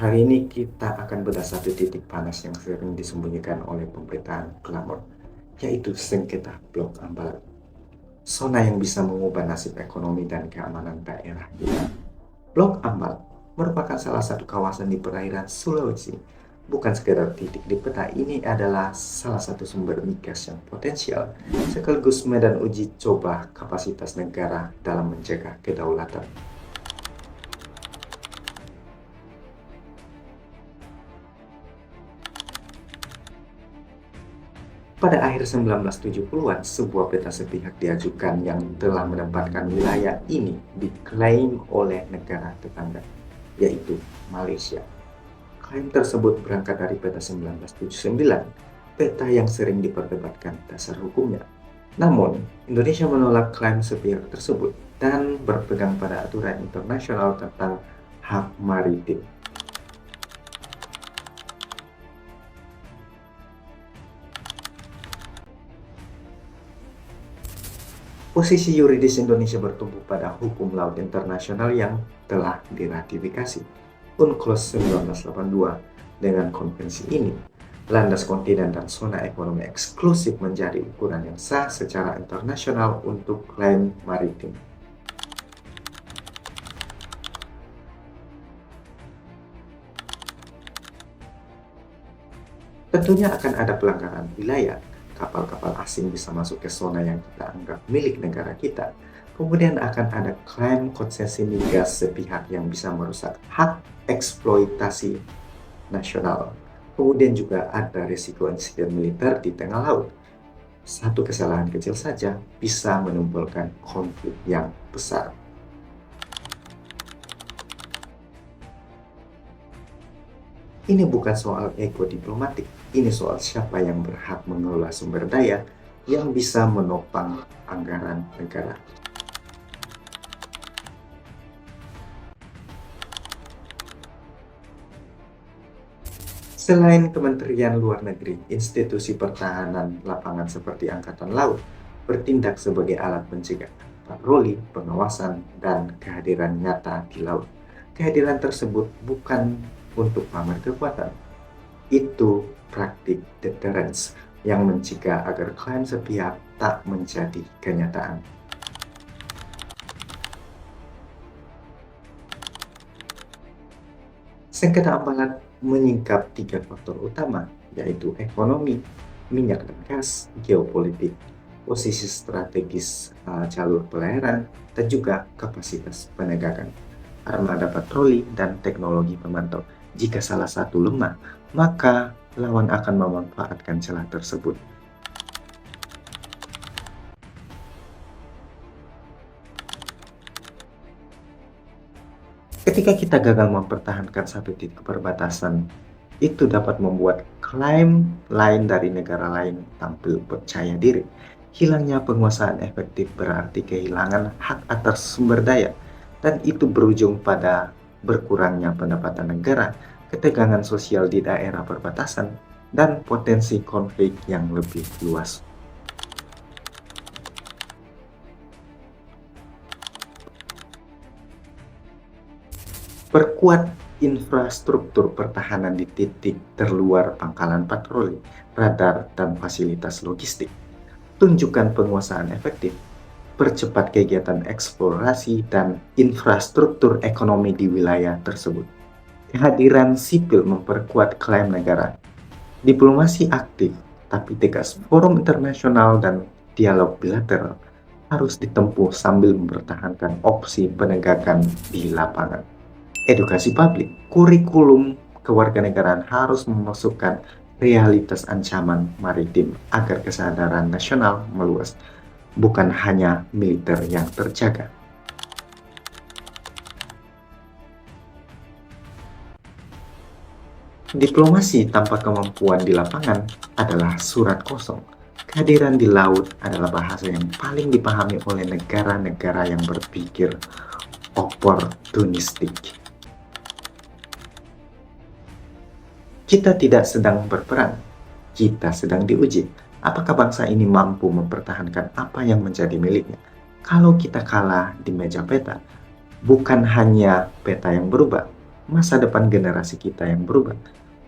Hari ini kita akan bedah satu titik panas yang sering disembunyikan oleh pemberitaan glamor, yaitu sengketa Blok Ambalat. Zona yang bisa mengubah nasib ekonomi dan keamanan daerah kita. Blok Ambalat merupakan salah satu kawasan di perairan Sulawesi. Bukan sekedar titik di peta, ini adalah salah satu sumber migas yang potensial, sekaligus medan uji coba kapasitas negara dalam menjaga kedaulatan. Pada akhir 1970-an, sebuah peta sepihak diajukan yang telah menempatkan wilayah ini diklaim oleh negara tetangga, yaitu Malaysia. Klaim tersebut berangkat dari peta 1979, peta yang sering diperdebatkan dasar hukumnya. Namun, Indonesia menolak klaim sepihak tersebut dan berpegang pada aturan internasional tentang hak maritim. Posisi yuridis Indonesia bertumbuh pada hukum laut internasional yang telah diratifikasi. UNCLOS 1982. Dengan konvensi ini, landas kontinen dan zona ekonomi eksklusif menjadi ukuran yang sah secara internasional untuk klaim maritim. Tentunya akan ada pelanggaran wilayah. Kapal-kapal asing bisa masuk ke zona yang kita anggap milik negara kita. Kemudian akan ada klaim konsesi migas sepihak yang bisa merusak hak eksploitasi nasional. Kemudian juga ada risiko insiden militer di tengah laut. Satu kesalahan kecil saja bisa menimbulkan konflik yang besar. Ini bukan soal ego diplomatik, ini soal siapa yang berhak mengelola sumber daya yang bisa menopang anggaran negara. Selain Kementerian Luar Negeri, institusi pertahanan lapangan seperti Angkatan Laut bertindak sebagai alat pencegahan, patroli, pengawasan, dan kehadiran nyata di laut. Kehadiran tersebut bukan untuk pamer kekuatan, itu praktik deterrence yang mencegah agar klaim sepihak tak menjadi kenyataan. Sengketa Ambalat menyingkap tiga faktor utama, yaitu ekonomi, minyak dan gas, geopolitik, posisi strategis jalur pelayaran, dan juga kapasitas penegakan, armada patroli, dan teknologi pemantau. Jika salah satu lemah, maka lawan akan memanfaatkan celah tersebut. Ketika kita gagal mempertahankan satu titik perbatasan, itu dapat membuat klaim lain dari negara lain tampil percaya diri. Hilangnya penguasaan efektif berarti kehilangan hak atas sumber daya, dan itu berujung pada berkurangnya pendapatan negara, ketegangan sosial di daerah perbatasan, dan potensi konflik yang lebih luas. Perkuat infrastruktur pertahanan di titik terluar pangkalan patroli, radar, dan fasilitas logistik. Tunjukkan penguasaan efektif, percepat kegiatan eksplorasi dan infrastruktur ekonomi di wilayah tersebut. Kehadiran sipil memperkuat klaim negara. Diplomasi aktif tapi tegas, forum internasional dan dialog bilateral harus ditempuh sambil mempertahankan opsi penegakan di lapangan. Edukasi publik, kurikulum kewarganegaraan harus memasukkan realitas ancaman maritim agar kesadaran nasional meluas, bukan hanya militer yang terjaga. Diplomasi tanpa kemampuan di lapangan adalah surat kosong. Kehadiran di laut adalah bahasa yang paling dipahami oleh negara-negara yang berpikir oportunistik. Kita tidak sedang berperang, kita sedang diuji. Apakah bangsa ini mampu mempertahankan apa yang menjadi miliknya? Kalau kita kalah di meja peta, bukan hanya peta yang berubah, masa depan generasi kita yang berubah.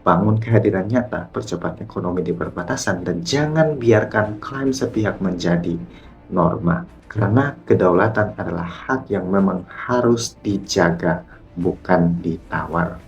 Bangun kehadiran nyata, percepat ekonomi di perbatasan, dan jangan biarkan klaim sepihak menjadi norma. Karena kedaulatan adalah hak yang memang harus dijaga, bukan ditawar.